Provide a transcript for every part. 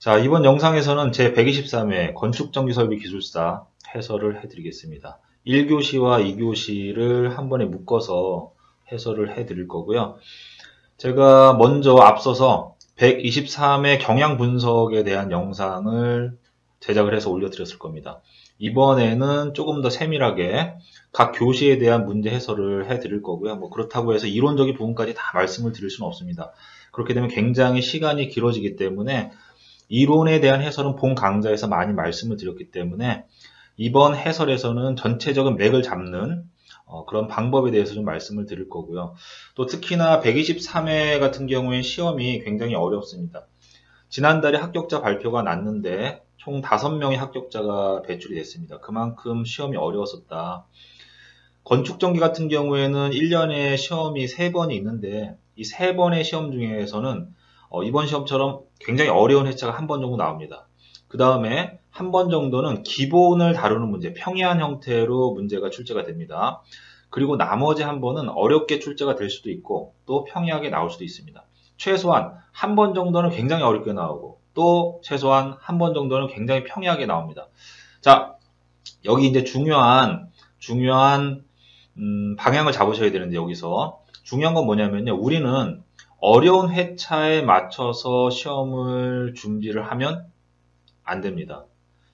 자, 이번 영상에서는 제 123회 건축정비설비기술사 해설을 해드리겠습니다. 1교시와 2교시를 한 번에 묶어서 해설을 해드릴 거고요. 제가 먼저 앞서서 123회 경향 분석에 대한 영상을 제작을 해서 올려드렸을 겁니다. 이번에는 조금 더 세밀하게 각 교시에 대한 문제 해설을 해드릴 거고요. 그렇다고 해서 이론적인 부분까지 다 말씀을 드릴 수는 없습니다. 그렇게 되면 굉장히 시간이 길어지기 때문에 이론에 대한 해설은 본 강좌에서 많이 말씀을 드렸기 때문에 이번 해설에서는 전체적인 맥을 잡는 그런 방법에 대해서 좀 말씀을 드릴 거고요. 또 특히나 123회 같은 경우에 시험이 굉장히 어렵습니다. 지난달에 합격자 발표가 났는데 총 5명의 합격자가 배출이 됐습니다. 그만큼 시험이 어려웠었다. 건축전기 같은 경우에는 1년에 시험이 3번이 있는데 이 3번의 시험 중에서는 이번 시험처럼 굉장히 어려운 회차가 한 번 정도 나옵니다. 그 다음에 한 번 정도는 기본을 다루는 문제, 평이한 형태로 문제가 출제가 됩니다. 그리고 나머지 한 번은 어렵게 출제가 될 수도 있고 또 평이하게 나올 수도 있습니다. 최소한 한 번 정도는 굉장히 어렵게 나오고 또 최소한 한 번 정도는 굉장히 평이하게 나옵니다. 자, 여기 이제 중요한 방향을 잡으셔야 되는데 여기서 중요한 건 뭐냐면요. 우리는 어려운 회차에 맞춰서 시험을 준비를 하면 안 됩니다.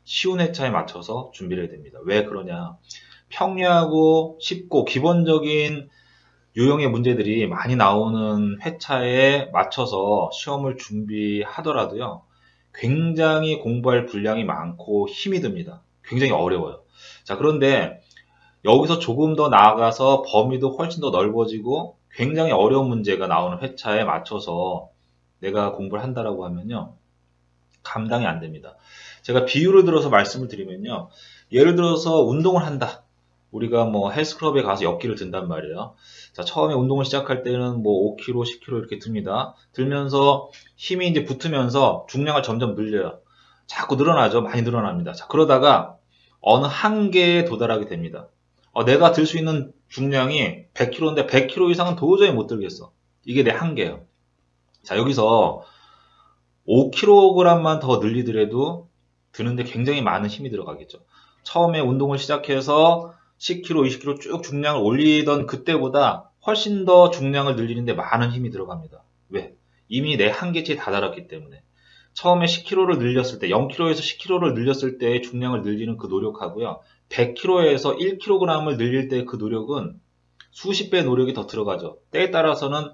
쉬운 회차에 맞춰서 준비를 해야 됩니다. 왜 그러냐? 평이하고 쉽고 기본적인 유형의 문제들이 많이 나오는 회차에 맞춰서 시험을 준비하더라도요. 굉장히 공부할 분량이 많고 힘이 듭니다. 굉장히 어려워요. 자, 그런데 여기서 조금 더 나아가서 범위도 훨씬 더 넓어지고 굉장히 어려운 문제가 나오는 회차에 맞춰서 내가 공부를 한다라고 하면요. 감당이 안 됩니다. 제가 비유를 들어서 말씀을 드리면요. 예를 들어서 운동을 한다. 우리가 헬스클럽에 가서 역기를 든단 말이에요. 자, 처음에 운동을 시작할 때는 5kg, 10kg 이렇게 듭니다. 들면서 힘이 이제 붙으면서 중량을 점점 늘려요. 자꾸 늘어나죠. 많이 늘어납니다. 자, 그러다가 어느 한계에 도달하게 됩니다. 내가 들 수 있는 중량이 100kg인데 100kg 이상은 도저히 못 들겠어. 이게 내 한계예요. 자, 여기서 5kg만 더 늘리더라도 드는데 굉장히 많은 힘이 들어가겠죠. 처음에 운동을 시작해서 10kg, 20kg 쭉 중량을 올리던 그때보다 훨씬 더 중량을 늘리는데 많은 힘이 들어갑니다. 왜? 이미 내 한계치에 다다랐기 때문에. 처음에 10kg를 늘렸을 때, 0kg에서 10kg를 늘렸을 때의 중량을 늘리는 그 노력하고요. 100kg에서 1kg을 늘릴 때 그 노력은 수십 배의 노력이 더 들어가죠. 때에 따라서는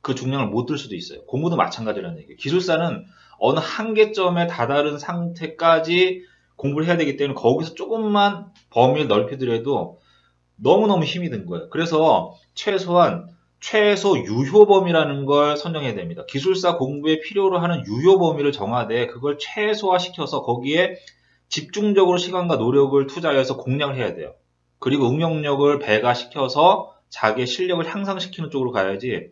그 중량을 못 들 수도 있어요. 공부도 마찬가지라는 얘기예요. 기술사는 어느 한계점에 다다른 상태까지 공부를 해야 되기 때문에 거기서 조금만 범위를 넓히더라도 너무너무 힘이 든 거예요. 그래서 최소 유효 범위라는 걸 선정해야 됩니다. 기술사 공부에 필요로 하는 유효 범위를 정하되 그걸 최소화시켜서 거기에 집중적으로 시간과 노력을 투자해서 공략을 해야 돼요. 그리고 응용력을 배가시켜서 자기의 실력을 향상시키는 쪽으로 가야지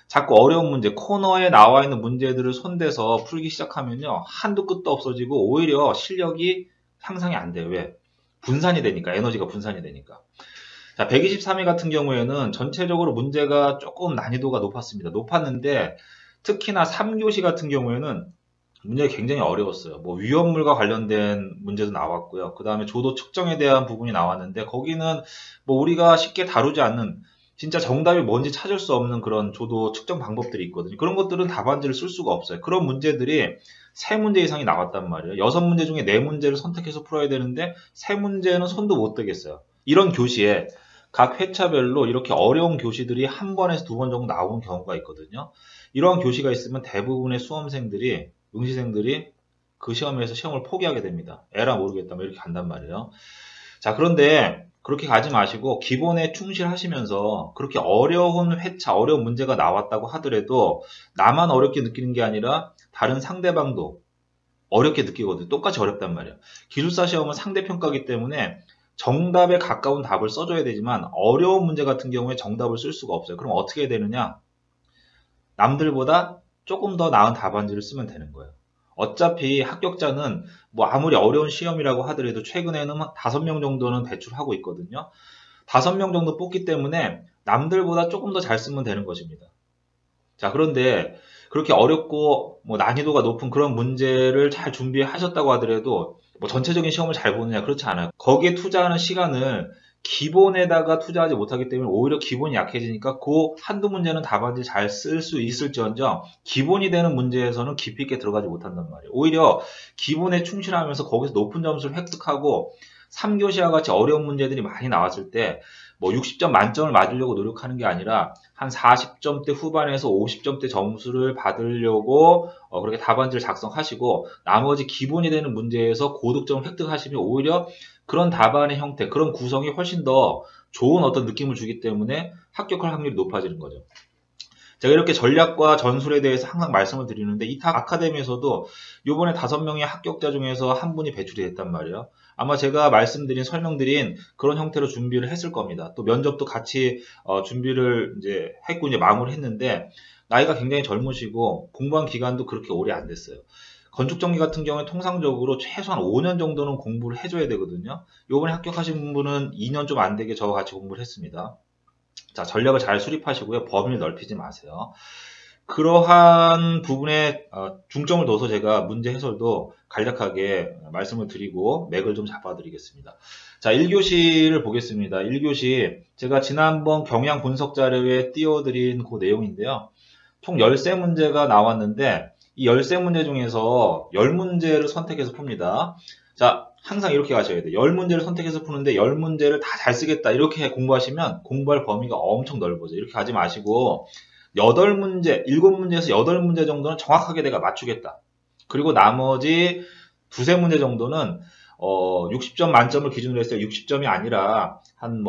자꾸 어려운 문제, 코너에 나와 있는 문제들을 손대서 풀기 시작하면요. 한도 끝도 없어지고 오히려 실력이 향상이 안 돼요. 왜? 분산이 되니까, 에너지가 분산이 되니까. 자, 123회 같은 경우에는 전체적으로 문제가 조금 난이도가 높았는데 특히나 3교시 같은 경우에는 문제가 굉장히 어려웠어요. 위험물과 관련된 문제도 나왔고요. 그 다음에 조도 측정에 대한 부분이 나왔는데 거기는 우리가 쉽게 다루지 않는 진짜 정답이 뭔지 찾을 수 없는 그런 조도 측정 방법들이 있거든요. 그런 것들은 답안지를 쓸 수가 없어요. 그런 문제들이 3문제 이상이 나왔단 말이에요. 6문제 중에 4문제를 선택해서 풀어야 되는데 3문제는 손도 못 대겠어요. 이런 교시에 각 회차별로 이렇게 어려운 교시들이 한 번에서 2번 정도 나오는 경우가 있거든요. 이런 교시가 있으면 대부분의 수험생들이, 응시생들이 그 시험에서 시험을 포기하게 됩니다. 에라 모르겠다, 이렇게 간단 말이에요. 자, 그런데 그렇게 가지 마시고 기본에 충실하시면서 그렇게 어려운 회차, 어려운 문제가 나왔다고 하더라도 나만 어렵게 느끼는 게 아니라 다른 상대방도 어렵게 느끼거든요. 똑같이 어렵단 말이에요. 기술사 시험은 상대평가이기 때문에 정답에 가까운 답을 써줘야 되지만 어려운 문제 같은 경우에 정답을 쓸 수가 없어요. 그럼 어떻게 해야 되느냐? 남들보다 조금 더 나은 답안지를 쓰면 되는 거예요. 어차피 합격자는 아무리 어려운 시험이라고 하더라도 최근에는 5명 정도는 배출하고 있거든요. 5명 정도 뽑기 때문에 남들보다 조금 더 잘 쓰면 되는 것입니다. 자, 그런데 그렇게 어렵고 뭐 난이도가 높은 그런 문제를 잘 준비하셨다고 하더라도 뭐 전체적인 시험을 잘 보느냐 그렇지 않아요. 거기에 투자하는 시간을 기본에다가 투자하지 못하기 때문에 오히려 기본이 약해지니까 그 한두 문제는 답안지 잘 쓸 수 있을지언정 기본이 되는 문제에서는 깊이 있게 들어가지 못한단 말이에요. 오히려 기본에 충실하면서 거기서 높은 점수를 획득하고 3교시와 같이 어려운 문제들이 많이 나왔을 때 뭐 60점 만점을 맞으려고 노력하는 게 아니라 한 40점대 후반에서 50점대 점수를 받으려고 그렇게 답안지를 작성하시고 나머지 기본이 되는 문제에서 고득점을 획득하시면 오히려 그런 답안의 형태, 그런 구성이 훨씬 더 좋은 어떤 느낌을 주기 때문에 합격할 확률이 높아지는 거죠. 제가 이렇게 전략과 전술에 대해서 항상 말씀을 드리는데 이 아카데미에서도 요번에 5명의 합격자 중에서 한 분이 배출이 됐단 말이에요. 아마 제가 말씀드린 설명드린 그런 형태로 준비를 했을 겁니다. 또 면접도 같이 준비를 이제 했고 이제 마무리했는데 나이가 굉장히 젊으시고 공부한 기간도 그렇게 오래 안 됐어요. 건축전기 같은 경우에 통상적으로 최소한 5년 정도는 공부를 해줘야 되거든요. 요번에 합격하신 분은 2년 좀 안 되게 저와 같이 공부를 했습니다. 자, 전략을 잘 수립하시고요. 범위를 넓히지 마세요. 그러한 부분에 중점을 둬서 제가 문제 해설도 간략하게 말씀을 드리고 맥을 좀 잡아드리겠습니다. 자, 1교시를 보겠습니다. 1교시 제가 지난번 경향 분석 자료에 띄워드린 그 내용인데요. 총 13문제가 나왔는데 이 13문제 중에서 10문제를 선택해서 풉니다. 자, 항상 이렇게 가셔야 돼요. 10문제를 선택해서 푸는데 10문제를 다 잘 쓰겠다. 이렇게 공부하시면 공부할 범위가 엄청 넓어져. 이렇게 하지 마시고 8문제, 7문제에서 8문제 정도는 정확하게 내가 맞추겠다. 그리고 나머지 두세 문제 정도는 60점 만점을 기준으로 했어요. 60점이 아니라 한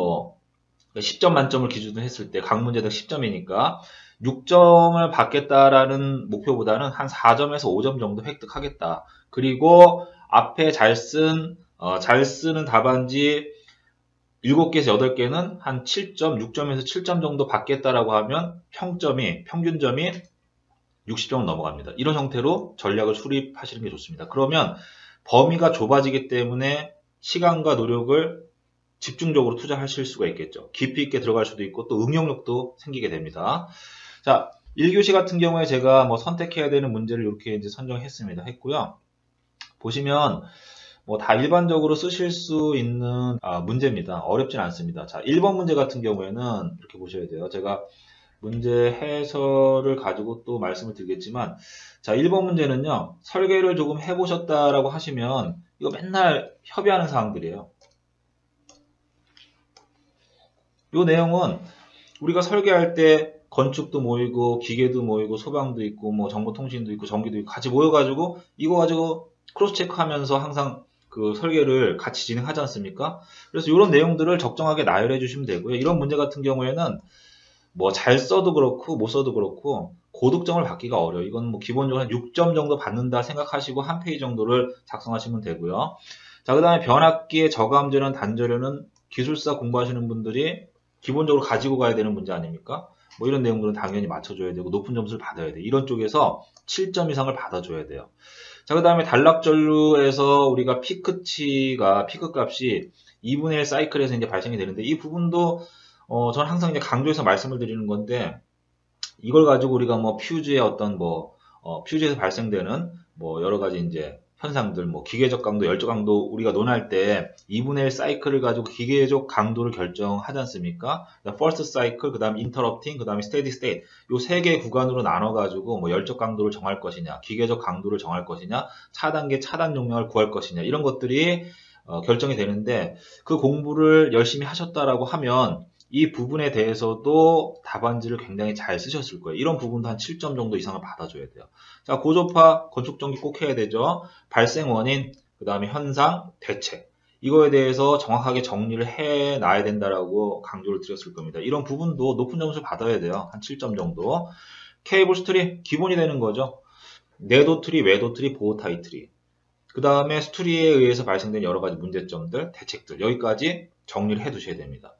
10점 만점을 기준으로 했을 때 각 문제당 10점이니까 6점을 받겠다라는 목표보다는 한 4점에서 5점 정도 획득하겠다. 그리고 앞에 잘 쓰는 답안지 7개에서 8개는 한 7점, 6점에서 7점 정도 받겠다라고 하면 평균점이 60점을 넘어갑니다. 이런 형태로 전략을 수립하시는 게 좋습니다. 그러면 범위가 좁아지기 때문에 시간과 노력을 집중적으로 투자하실 수가 있겠죠. 깊이 있게 들어갈 수도 있고 또 응용력도 생기게 됩니다. 자, 1교시 같은 경우에 제가 선택해야 되는 문제를 이렇게 이제 선정했습니다. 했고요. 보시면 다 일반적으로 쓰실 수 있는 문제입니다. 어렵진 않습니다. 자, 1번 문제 같은 경우에는 이렇게 보셔야 돼요. 제가 문제 해설을 가지고 또 말씀을 드리겠지만, 자, 1번 문제는요, 설계를 조금 해보셨다라고 하시면, 이거 맨날 협의하는 사항들이에요. 이 내용은 우리가 설계할 때 건축도 모이고, 기계도 모이고, 소방도 있고, 정보통신도 있고, 전기도 있고, 같이 모여가지고, 이거 가지고 크로스 체크하면서 항상 그 설계를 같이 진행하지 않습니까? 그래서 이런 내용들을 적정하게 나열해 주시면 되고요. 이런 문제 같은 경우에는 잘 써도 그렇고 못 써도 그렇고 고득점을 받기가 어려워요. 이건 기본적으로 한 6점 정도 받는다 생각하시고 한 페이지 정도를 작성하시면 되고요. 자, 그 다음에 변압기의 저감전원, 단전원은 기술사 공부하시는 분들이 기본적으로 가지고 가야 되는 문제 아닙니까? 이런 내용들은 당연히 맞춰줘야 되고 높은 점수를 받아야 돼요. 이런 쪽에서 7점 이상을 받아줘야 돼요. 자, 그 다음에 단락전류에서 우리가 피크 값이 2분의 1 사이클에서 이제 발생이 되는데 이 부분도 저는 항상 이제 강조해서 말씀을 드리는 건데 이걸 가지고 우리가 퓨즈의 어떤 퓨즈에서 발생되는 여러 가지 이제 현상들, 기계적 강도, 열적 강도 우리가 논할 때 2분의 1 사이클을 가지고 기계적 강도를 결정하지 않습니까? first cycle, 그 다음 interrupting, 그 다음에 steady state 요 세 개의 구간으로 나눠 가지고 열적 강도를 정할 것이냐, 기계적 강도를 정할 것이냐, 차단계 차단 용량을 구할 것이냐 이런 것들이 결정이 되는데 그 공부를 열심히 하셨다라고 하면 이 부분에 대해서도 답안지를 굉장히 잘 쓰셨을 거예요. 이런 부분도 한 7점 정도 이상을 받아줘야 돼요. 자, 고조파, 건축전기 꼭 해야 되죠. 발생 원인, 그 다음에 현상, 대책. 이거에 대해서 정확하게 정리를 해놔야 된다라고 강조를 드렸을 겁니다. 이런 부분도 높은 점수를 받아야 돼요. 한 7점 정도. 케이블 스트리, 기본이 되는 거죠. 내도 트리, 외도 트리, 보호 타이 트리. 그 다음에 스트리에 의해서 발생된 여러 가지 문제점들, 대책들. 여기까지 정리를 해 두셔야 됩니다.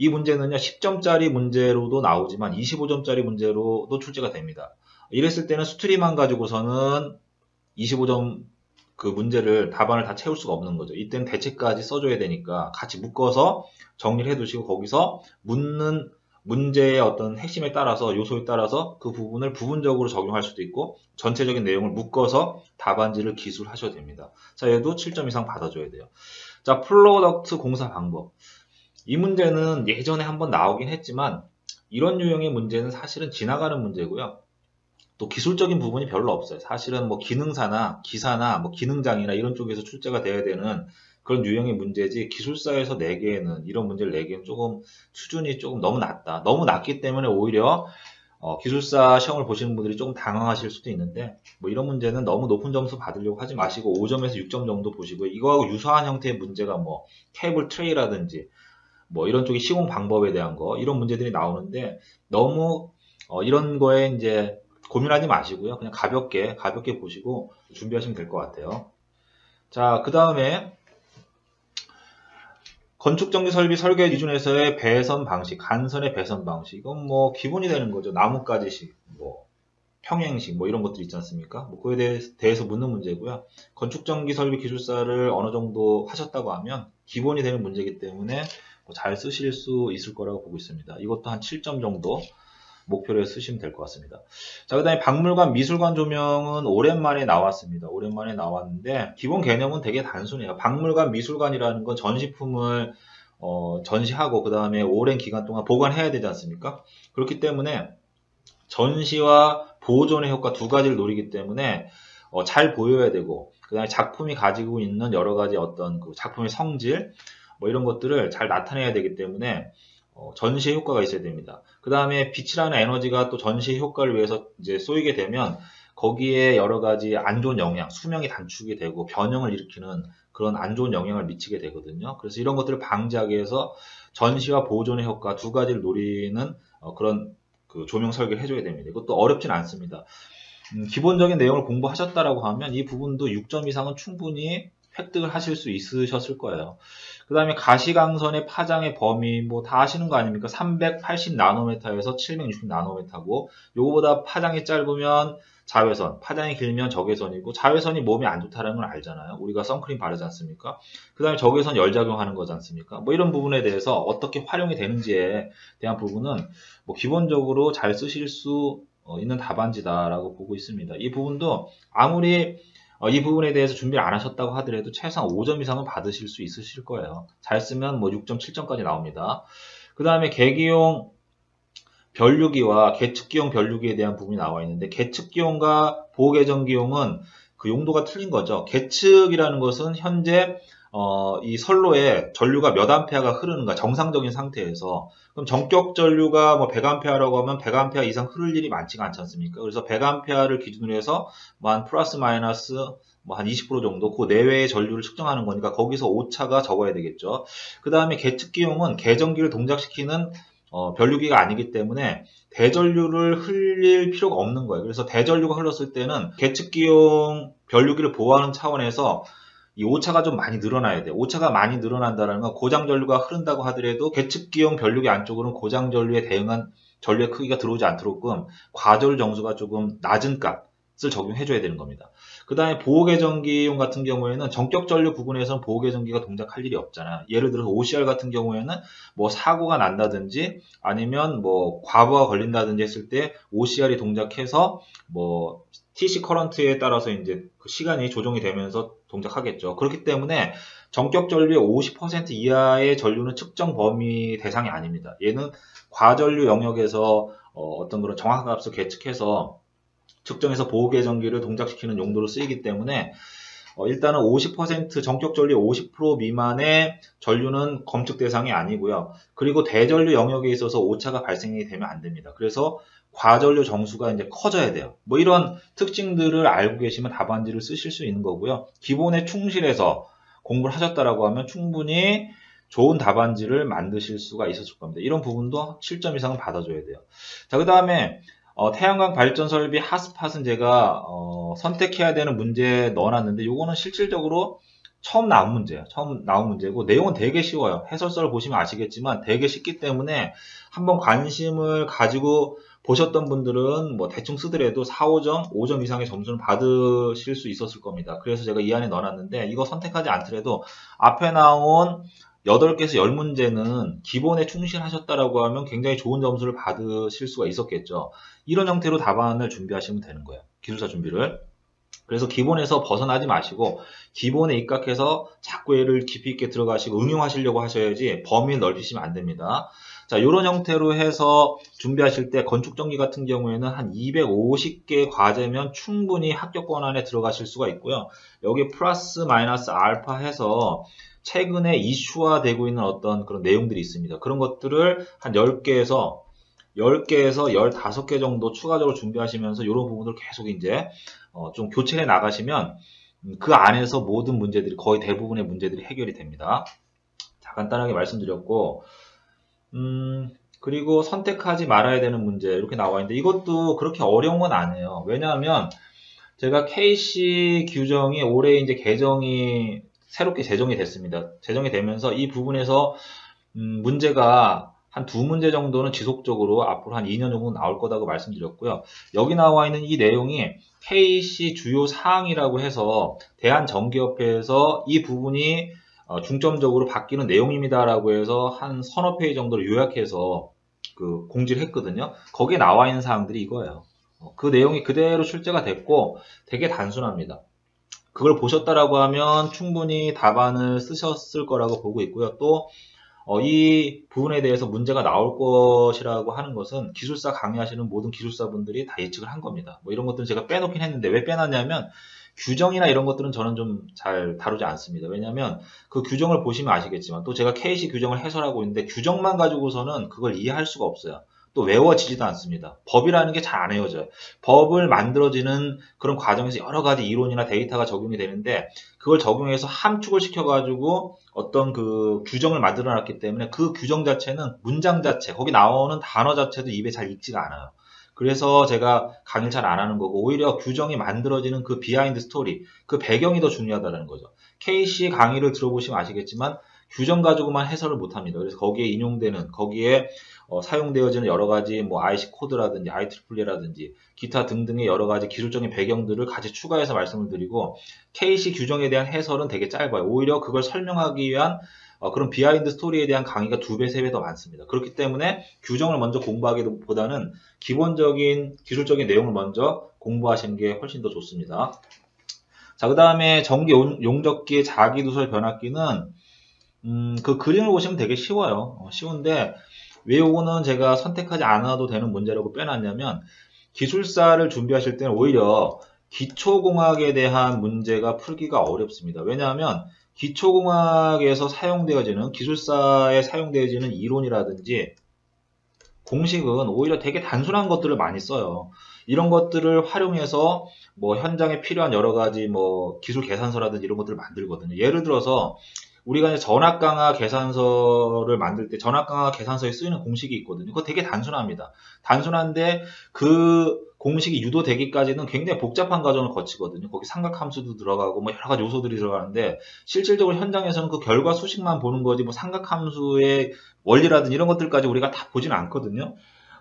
이 문제는요, 10점짜리 문제로도 나오지만 25점짜리 문제로도 출제가 됩니다. 이랬을 때는 스트리만 가지고서는 25점 그 문제를 답안을 다 채울 수가 없는 거죠. 이때는 대책까지 써줘야 되니까 같이 묶어서 정리를 해 두시고 거기서 묻는 문제의 어떤 핵심에 따라서 요소에 따라서 그 부분을 부분적으로 적용할 수도 있고 전체적인 내용을 묶어서 답안지를 기술하셔도 됩니다. 자, 얘도 7점 이상 받아줘야 돼요. 자, 프로덕트 공사 방법. 이 문제는 예전에 한번 나오긴 했지만 이런 유형의 문제는 사실은 지나가는 문제고요. 또 기술적인 부분이 별로 없어요. 사실은 뭐 기능사나 기사나 뭐 기능장이나 이런 쪽에서 출제가 돼야 되는 그런 유형의 문제지 기술사에서 내기에는 이런 문제를 내기에는 조금 수준이 조금 너무 낮다. 너무 낮기 때문에 오히려 기술사 시험을 보시는 분들이 조금 당황하실 수도 있는데 뭐 이런 문제는 너무 높은 점수 받으려고 하지 마시고 5점에서 6점 정도 보시고 이거하고 유사한 형태의 문제가 뭐 케이블 트레이라든지 뭐 이런 쪽의 시공 방법에 대한 거 이런 문제들이 나오는데 너무 이런 거에 이제 고민하지 마시고요. 그냥 가볍게 보시고 준비하시면 될 것 같아요. 자, 그 다음에 건축정비 설비 설계 기준에서의 배선 방식, 간선의 배선 방식. 이건 뭐 기본이 되는 거죠. 나뭇가지식, 뭐 평행식, 뭐 이런 것들 있지 않습니까? 뭐 그에 대해서 묻는 문제고요. 건축정비 설비 기술사를 어느 정도 하셨다고 하면 기본이 되는 문제이기 때문에 잘 쓰실 수 있을 거라고 보고 있습니다. 이것도 한 7점 정도 목표로 쓰시면 될 것 같습니다. 자, 그 다음에 박물관, 미술관 조명은 오랜만에 나왔습니다. 오랜만에 나왔는데 기본 개념은 되게 단순해요. 박물관, 미술관이라는 건 전시품을 전시하고 그 다음에 오랜 기간 동안 보관해야 되지 않습니까? 그렇기 때문에 전시와 보존의 효과 두 가지를 노리기 때문에 잘 보여야 되고 그 다음에 작품이 가지고 있는 여러 가지 어떤 그 작품의 성질 뭐 이런 것들을 잘 나타내야 되기 때문에 전시의 효과가 있어야 됩니다. 그 다음에 빛이라는 에너지가 또 전시의 효과를 위해서 이제 쏘이게 되면 거기에 여러 가지 안 좋은 영향, 수명이 단축이 되고 변형을 일으키는 그런 안 좋은 영향을 미치게 되거든요. 그래서 이런 것들을 방지하기 위해서 전시와 보존의 효과 두 가지를 노리는 그런 그 조명 설계를 해줘야 됩니다. 이것도 어렵진 않습니다. 기본적인 내용을 공부하셨다라고 하면 이 부분도 6점 이상은 충분히 획득을 하실 수 있으셨을 거예요. 그 다음에 가시광선의 파장의 범위 뭐 다 아시는 거 아닙니까? 380 나노메타에서 760 나노메타고 요거보다 파장이 짧으면 자외선, 파장이 길면 적외선이고 자외선이 몸에 안 좋다는 걸 알잖아요. 우리가 선크림 바르지 않습니까? 그 다음에 적외선 열작용하는 거지 않습니까? 뭐 이런 부분에 대해서 어떻게 활용이 되는지에 대한 부분은 뭐 기본적으로 잘 쓰실 수 있는 답안지다라고 보고 있습니다. 이 부분도 아무리 이 부분에 대해서 준비를 안 하셨다고 하더라도 최소한 5점 이상은 받으실 수 있으실 거예요. 잘 쓰면 뭐 6점, 7점까지 나옵니다. 그 다음에 계기용 변류기와 계측기용 변류기에 대한 부분이 나와 있는데 계측기용과 보호개정기용은 그 용도가 틀린 거죠. 계측이라는 것은 현재 이 선로에 전류가 몇 암페어가 흐르는가 정상적인 상태에서 그럼 전격 전류가 뭐 100암페어라고 하면 100암페어 이상 흐를 일이 많지가 않지 않습니까? 그래서 100암페어를 기준으로 해서 뭐 한 플러스 마이너스 뭐 한 20% 정도 그 내외의 전류를 측정하는 거니까 거기서 오차가 적어야 되겠죠. 그 다음에 계측기용은 계정기를 동작시키는 변류기가 아니기 때문에 대전류를 흘릴 필요가 없는 거예요. 그래서 대전류가 흘렀을 때는 계측기용 변류기를 보호하는 차원에서 이 오차가 좀 많이 늘어나야 돼요. 오차가 많이 늘어난다는 건 고장전류가 흐른다고 하더라도 계측기용 변류기 안쪽으로는 고장전류에 대응한 전류의 크기가 들어오지 않도록끔 과전류 정수가 조금 낮은 값을 적용해줘야 되는 겁니다. 그 다음에 보호개정기용 같은 경우에는 전격전류 부분에서는 보호개정기가 동작할 일이 없잖아요. 예를 들어서 OCR 같은 경우에는 뭐 사고가 난다든지 아니면 뭐 과부하 걸린다든지 했을 때 OCR이 동작해서 뭐 TC 커런트에 따라서 이제 그 시간이 조정이 되면서 동작하겠죠. 그렇기 때문에 전격 전류의 50% 이하의 전류는 측정 범위 대상이 아닙니다. 얘는 과전류 영역에서 어떤 그런 정확한 값을 계측해서 측정해서 보호개정기를 동작시키는 용도로 쓰이기 때문에 일단은 50% 전격 전류 50% 미만의 전류는 검측 대상이 아니고요. 그리고 대전류 영역에 있어서 오차가 발생이 되면 안 됩니다. 그래서 과전류 정수가 이제 커져야 돼요. 뭐 이런 특징들을 알고 계시면 답안지를 쓰실 수 있는 거고요. 기본에 충실해서 공부를 하셨다라고 하면 충분히 좋은 답안지를 만드실 수가 있었을 겁니다. 이런 부분도 7점 이상은 받아줘야 돼요. 자, 그 다음에 태양광 발전 설비 핫스팟은 제가 선택해야 되는 문제에 넣어놨는데 요거는 실질적으로 처음 나온 문제예요. 처음 나온 문제고 내용은 되게 쉬워요. 해설서를 보시면 아시겠지만 되게 쉽기 때문에 한번 관심을 가지고 보셨던 분들은 뭐 대충 쓰더라도 4, 5점, 5점 이상의 점수를 받으실 수 있었을 겁니다. 그래서 제가 이 안에 넣어놨는데 이거 선택하지 않더라도 앞에 나온 8개에서 10문제는 기본에 충실하셨다라고 하면 굉장히 좋은 점수를 받으실 수가 있었겠죠. 이런 형태로 답안을 준비하시면 되는 거예요. 기술사 준비를. 그래서 기본에서 벗어나지 마시고 기본에 입각해서 자꾸 얘를 깊이 있게 들어가시고 응용하시려고 하셔야지 범위를 넓히시면 안 됩니다. 자, 이런 형태로 해서 준비하실 때 건축전기 같은 경우에는 한 250개 과제면 충분히 합격권 안에 들어가실 수가 있고요. 여기 플러스 마이너스 알파 해서 최근에 이슈화되고 있는 어떤 그런 내용들이 있습니다. 그런 것들을 한 10개에서 15개 정도 추가적으로 준비하시면서 이런 부분들 계속 이제 좀 교체해 나가시면 그 안에서 모든 문제들이 거의 대부분의 문제들이 해결이 됩니다. 자, 간단하게 말씀드렸고 그리고 선택하지 말아야 되는 문제 이렇게 나와 있는데 이것도 그렇게 어려운 건 아니에요. 왜냐하면 제가 KC 규정이 올해 이제 새롭게 제정이 됐습니다. 제정이 되면서 이 부분에서 문제가 한 2문제 정도는 지속적으로 앞으로 한 2년 정도 나올 거라고 말씀드렸고요. 여기 나와 있는 이 내용이 KC 주요 사항이라고 해서 대한전기협회에서 이 부분이 중점적으로 바뀌는 내용입니다라고 해서 한 서너 페이지 정도를 요약해서 그 공지를 했거든요. 거기에 나와 있는 사항들이 이거예요. 그 내용이 그대로 출제가 됐고 되게 단순합니다. 그걸 보셨다라고 하면 충분히 답안을 쓰셨을 거라고 보고 있고요. 또 이 부분에 대해서 문제가 나올 것이라고 하는 것은 기술사 강의하시는 모든 기술사분들이 다 예측을 한 겁니다. 뭐 이런 것들은 제가 빼놓긴 했는데 왜 빼놨냐면 규정이나 이런 것들은 저는 좀 잘 다루지 않습니다. 왜냐하면 그 규정을 보시면 아시겠지만 또 제가 KC 규정을 해설하고 있는데 규정만 가지고서는 그걸 이해할 수가 없어요. 또 외워지지도 않습니다. 법이라는 게 잘 안 외워져요. 법을 만들어지는 그런 과정에서 여러 가지 이론이나 데이터가 적용이 되는데 그걸 적용해서 함축을 시켜가지고 어떤 그 규정을 만들어 놨기 때문에 그 규정 자체는 문장 자체, 거기 나오는 단어 자체도 입에 잘 익지가 않아요. 그래서 제가 강의를 잘 안 하는 거고 오히려 규정이 만들어지는 그 비하인드 스토리, 그 배경이 더 중요하다는 거죠. KC 강의를 들어보시면 아시겠지만 규정 가지고만 해설을 못합니다. 그래서 거기에 인용되는, 거기에 사용되어지는 여러 가지 뭐 IC 코드라든지 IEEE라든지 기타 등등의 여러 가지 기술적인 배경들을 같이 추가해서 말씀을 드리고 KC 규정에 대한 해설은 되게 짧아요. 오히려 그걸 설명하기 위한 그런 비하인드 스토리에 대한 강의가 2배, 3배 더 많습니다. 그렇기 때문에 규정을 먼저 공부하기보다는 기본적인 기술적인 내용을 먼저 공부하시는 게 훨씬 더 좋습니다. 자, 그 다음에 전기 용접기의 자기두설 변압기는 그 그림을 보시면 되게 쉬워요. 쉬운데 왜 요거는 제가 선택하지 않아도 되는 문제라고 빼놨냐면 기술사를 준비하실 때는 오히려 기초공학에 대한 문제가 풀기가 어렵습니다. 왜냐하면 기초공학에서 사용되어지는 기술사에 사용되어지는 이론이라든지 공식은 오히려 되게 단순한 것들을 많이 써요. 이런 것들을 활용해서 뭐 현장에 필요한 여러 가지 뭐 기술 계산서라든지 이런 것들을 만들거든요. 예를 들어서 우리가 이제 전압강화 계산서를 만들 때 전압강화 계산서에 쓰이는 공식이 있거든요. 그거 되게 단순합니다. 단순한데 그 공식이 유도되기까지는 굉장히 복잡한 과정을 거치거든요. 거기 삼각함수도 들어가고 뭐 여러 가지 요소들이 들어가는데 실질적으로 현장에서는 그 결과 수식만 보는 거지 뭐 삼각함수의 원리라든지 이런 것들까지 우리가 다 보지는 않거든요.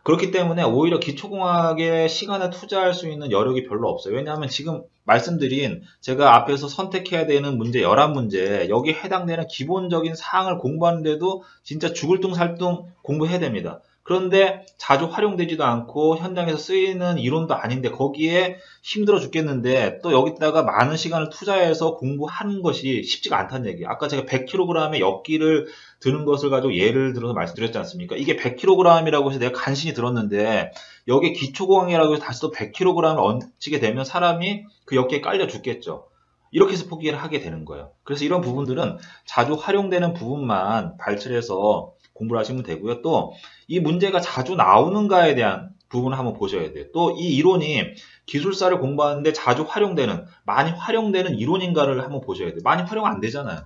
그렇기 때문에 오히려 기초공학에 시간을 투자할 수 있는 여력이 별로 없어요. 왜냐하면 지금 말씀드린 제가 앞에서 선택해야 되는 문제 11문제 여기에 해당되는 기본적인 사항을 공부하는데도 진짜 죽을 둥 살 둥 공부해야 됩니다. 그런데 자주 활용되지도 않고 현장에서 쓰이는 이론도 아닌데 거기에 힘들어 죽겠는데 또 여기다가 많은 시간을 투자해서 공부하는 것이 쉽지가 않다는 얘기예요. 아까 제가 100kg의 엽기를 드는 것을 가지고 예를 들어서 말씀드렸지 않습니까? 이게 100kg이라고 해서 내가 간신히 들었는데 여기에 기초공학이라고 해서 다시 또 100kg을 얹히게 되면 사람이 그 엽기에 깔려 죽겠죠. 이렇게 해서 포기를 하게 되는 거예요. 그래서 이런 부분들은 자주 활용되는 부분만 발췌해서 공부를 하시면 되고요. 또 이 문제가 자주 나오는가에 대한 부분을 한번 보셔야 돼요. 또 이 이론이 기술사를 공부하는데 자주 활용되는, 많이 활용되는 이론인가를 한번 보셔야 돼요. 많이 활용 안 되잖아요.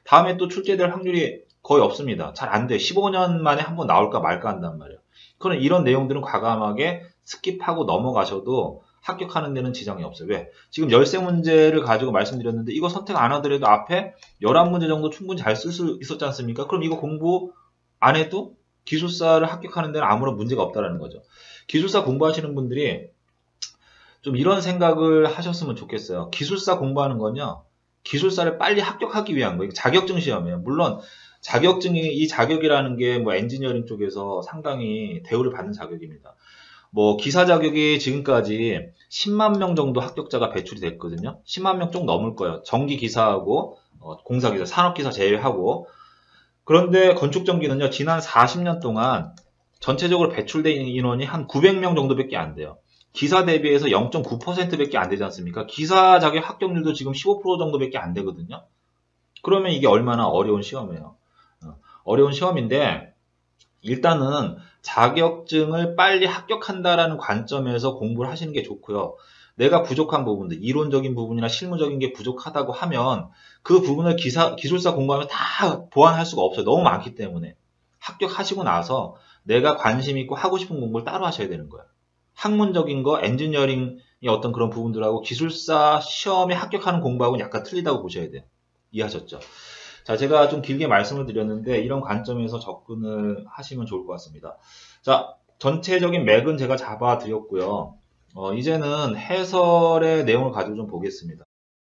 다음에 또 출제될 확률이 거의 없습니다. 잘 안 돼. 15년 만에 한번 나올까 말까 한단 말이에요. 그럼 이런 내용들은 과감하게 스킵하고 넘어가셔도 합격하는 데는 지장이 없어요. 왜? 지금 13문제를 가지고 말씀드렸는데 이거 선택 안 하더라도 앞에 11문제 정도 충분히 잘 쓸 수 있었지 않습니까? 그럼 이거 공부 안 해도 기술사를 합격하는 데는 아무런 문제가 없다는 거죠. 기술사 공부하시는 분들이 좀 이런 생각을 하셨으면 좋겠어요. 기술사 공부하는 건요. 기술사를 빨리 합격하기 위한 거예요. 자격증 시험이에요. 물론 이 자격이라는 게 뭐 엔지니어링 쪽에서 상당히 대우를 받는 자격입니다. 뭐 기사 자격이 지금까지 10만 명 정도 합격자가 배출이 됐거든요. 10만 명 좀 넘을 거예요. 전기 기사하고 공사 기사, 산업 기사 제외하고. 그런데 건축 전기는요. 지난 40년 동안 전체적으로 배출된 인원이 한 900명 정도밖에 안 돼요. 기사 대비해서 0.9%밖에 안 되지 않습니까? 기사 자격 합격률도 지금 15% 정도밖에 안 되거든요. 그러면 이게 얼마나 어려운 시험이에요. 어려운 시험인데 일단은 자격증을 빨리 합격한다라는 관점에서 공부를 하시는 게 좋고요. 내가 부족한 부분들, 이론적인 부분이나 실무적인 게 부족하다고 하면 그 부분을 기술사 공부하면 다 보완할 수가 없어요. 너무 많기 때문에. 합격하시고 나서 내가 관심 있고 하고 싶은 공부를 따로 하셔야 되는 거예요. 학문적인 거, 엔지니어링의 어떤 그런 부분들하고 기술사 시험에 합격하는 공부하고는 약간 틀리다고 보셔야 돼요. 이해하셨죠? 자, 제가 좀 길게 말씀을 드렸는데 이런 관점에서 접근을 하시면 좋을 것 같습니다. 자, 전체적인 맥은 제가 잡아 드렸고요. 이제는 해설의 내용을 가지고 좀 보겠습니다.